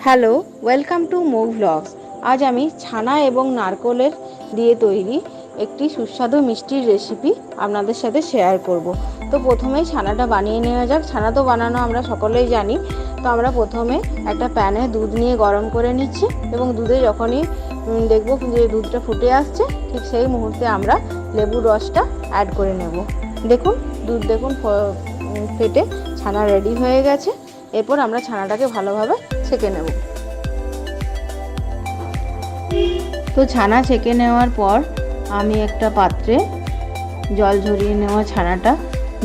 Hello, welcome to Mo vlogs. আজ আমি ছানা এবং নারকেলের দিয়ে তৈরি একটি সুস্বাদু মিষ্টির রেসিপি আপনাদের সাথে শেয়ার করব। তো প্রথমেই ছানাটা বানিয়ে নেওয়া যাক। ছানা তো বানানো আমরা সকলেই জানি। তো আমরা প্রথমে একটা প্যানে দুধ নিয়ে গরম করে নিচ্ছি এবং দুধে যখনই দেখব যে দুধটা ফুটে আসছে, ঠিক সেই মুহূর্তে আমরা লেবুর রসটা অ্যাড করে নেব। দেখুন দুধ ফেটে ছানা রেডি হয়ে গেছে। এরপর আমরা ছানাটাকে ভালোভাবে ছেঁকে নেব। তো ছানা ছেঁকে নেওয়ার পর আমি একটা পাত্রে জল ঝরিয়ে নেওয়া ছানাটা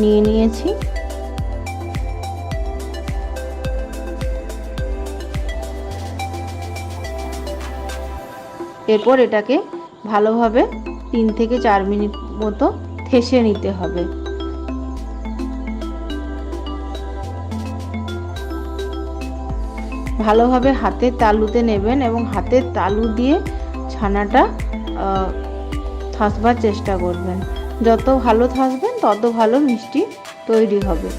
নিয়ে নিয়েছি। এরপর এটাকে ভালোভাবে 3 থেকে 4 মিনিট মতো থেসে নিতে হবে। ভালোভাবে হাতের তালুতে নেবেন এবং হাতের তালু দিয়ে ছানাটা থাসবার চেষ্টা করবেন। যত ভালো থাসবেন তত ভালো মিষ্টি তৈরি হবে।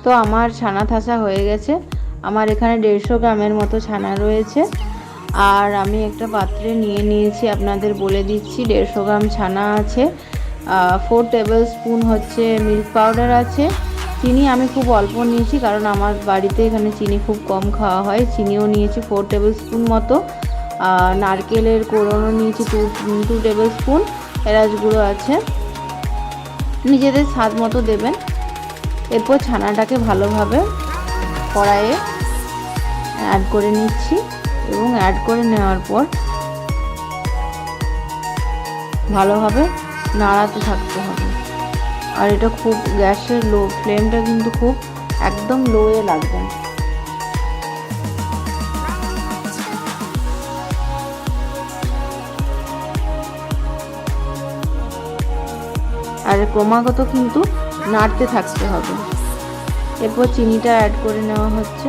তো আমার ছানা থাসা হয়ে গেছে। আমার এখানে 150 গ্রামের মতো ছানা রয়েছে। আর আমি একটা পাত্রে নিয়ে নিয়েছি, আপনাদের বলে দিচ্ছি। 150 গ্রাম ছানা আছে, 4 টেবিল স্পুন হচ্ছে মিল্ক পাউডার আছে। চিনি আমি খুব অল্প নিয়েছি, কারণ আমার বাড়িতে এখানে চিনি খুব কম খাওয়া হয়। চিনিও নিয়েছি 4 টেবিল স্পুন মতো। নারকেলের কোড়নও নিয়েছি 2 টেবিল স্পুন। এলাচ গুঁড়ো আছে, নিজেদের স্বাদ মতো দেবেন। এরপর ছানাটাকে ভালোভাবে কড়াইয়ে অ্যাড করে নিচ্ছি এবং অ্যাড করে নেওয়ার পর ভালোভাবে নাড়াতে থাকতে হবে। আর এটা খুব গ্যাসের ফ্লেমটা কিন্তু খুব একদম লোয়ে লাগবে। আর ক্রমাগত কিন্তু নাড়তে থাকতে হবে। এরপর চিনিটা অ্যাড করে নেওয়া হচ্ছে।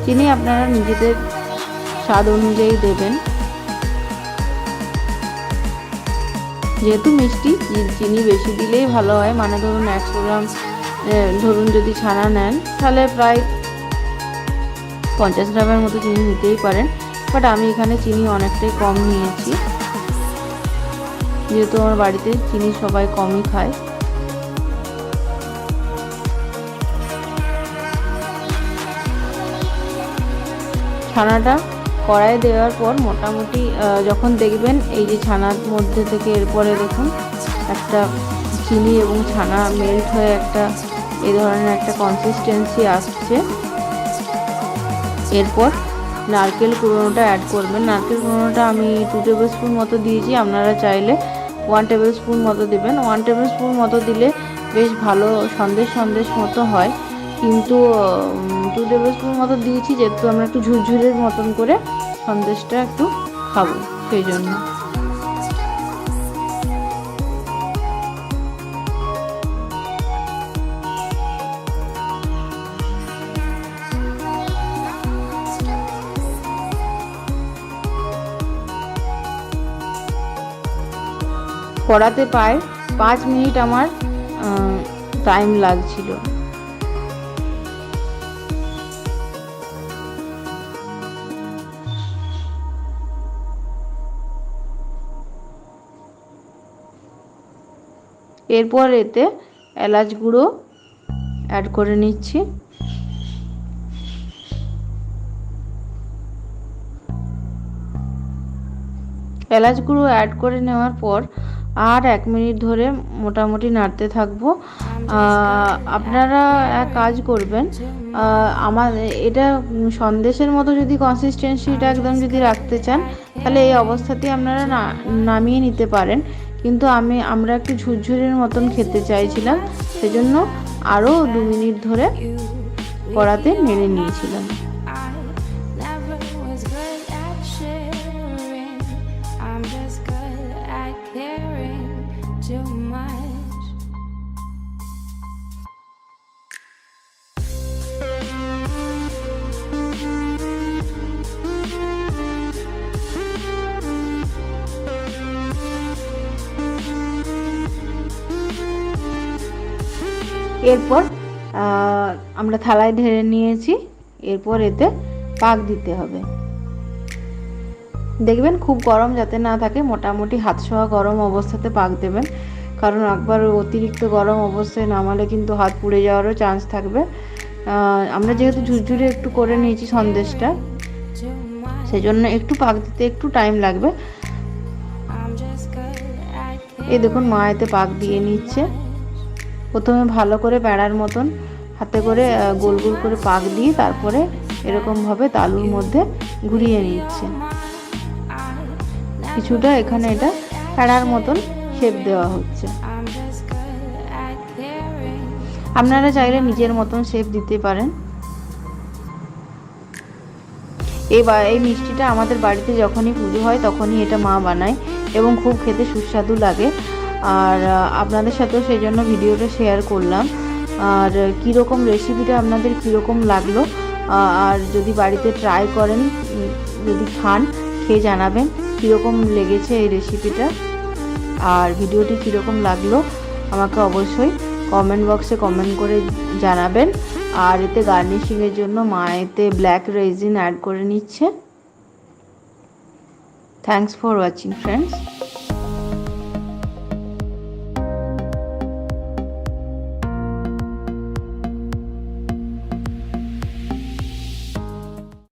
চিনি আপনারা নিজেদের স্বাদ অনুযায়ী দেবেন। যেহেতু মিষ্টি, চিনি বেশি দিলেই ভালো হয়। মানে ধরুন 100 গ্রাম যদি ছানা নেন, তাহলে প্রায় 50 গ্রামের মতো চিনি নিতেই পারেন। বাট আমি এখানে চিনি অনেকটাই কম নিয়েছি, যেহেতু আমার বাড়িতে চিনি সবাই কমই খায়। ছানাটা কড়াইয়ে দেওয়ার পর মোটামুটি যখন দেখবেন এই যে ছানার মধ্যে থেকে এরপরে দেখুন একটা চিনি এবং ছানা মেল্ট হয়ে একটা এই ধরনের একটা কনসিস্টেন্সি আসছে, এরপর নারকেল কুড়োনোটা অ্যাড করবেন। নারকেল কুড়োনোটা আমি 2 টেবিল স্পুন মতো দিয়েছি, আপনারা চাইলে 1 টেবিল স্পুন মতো দেবেন। 1 টেবিল স্পুন মতো দিলে বেশ ভালো সন্দেশ মতো হয়, কিন্তু 2 টেবিল স্পুন মতো দিয়েছি যেহেতু আমরা একটু ঝুরঝুরের মতন করে সন্দেশটা একটু খাবো, সেই জন্য। কড়াতে প্রায় 5 মিনিট আমার টাইম লাগছিল। এরপর এতে এলাচ গুঁড়ো অ্যাড করে নিচ্ছি। এলাচ গুঁড়ো অ্যাড করে নেওয়ার পর আর 1 মিনিট ধরে মোটামুটি নাড়তে থাকবো। আপনারা এক কাজ করবেন, আমার এটা সন্দেশের মতো যদি কনসিস্টেন্সিটা একদম যদি রাখতে চান, তাহলে এই অবস্থাতেই আপনারা নামিয়ে নিতে পারেন। কিন্তু আমরা একটু ঝুরঝুরের মতন খেতে চাইছিলাম, সেজন্য আরও 2 মিনিট ধরে কড়াতে নেড়ে নিয়েছিলাম। এরপর আমরা থালায় ঢেলে নিয়েছি। এরপর এতে পাক দিতে হবে। দেখবেন খুব গরম যাতে না থাকে, মোটামুটি হাত ছোঁয়া গরম অবস্থাতে পাক দেবেন, কারণ একবার অতিরিক্ত গরম অবস্থায় নামালে কিন্তু হাত পুড়ে যাওয়ারও চান্স থাকবে। আমরা যেহেতু ঝুরঝুরে একটু করে নিয়েছি সন্দেশটা, সেজন্য একটু পাক দিতে একটু টাইম লাগবে। এই দেখুন মা এতে পাক দিয়ে নিচ্ছে। প্রথমে ভালো করে প্যাড়ার মতন হাতে করে গোল গোল করে পাক দিয়ে তারপরে এরকমভাবে তালুর মধ্যে ঘুরিয়ে নিচ্ছে। কিছুটা এখানে এটা প্যাড়ার মতন শেপ দেওয়া হচ্ছে। আপনারা চাইলে নিজের মতন শেপ দিতে পারেন। এই মিষ্টিটা আমাদের বাড়িতে যখনই পুজো হয় তখনই এটা মা বানায় এবং খুব খেতে সুস্বাদু লাগে। আর আপনাদের সাথেও সেই জন্য ভিডিওটা শেয়ার করলাম। আর কীরকম রেসিপিটা আপনাদের কীরকম লাগলো, আর যদি বাড়িতে ট্রাই করেন, যদি খান, খেয়ে জানাবেন কীরকম লেগেছে এই রেসিপিটা। আর ভিডিওটি কীরকম লাগলো আমাকে অবশ্যই কমেন্ট বক্সে কমেন্ট করে জানাবেন। আর এতে গার্নিশিংয়ের জন্য মা এতে ব্ল্যাক রেজিন অ্যাড করে নিচ্ছে। Thanks for watching friends.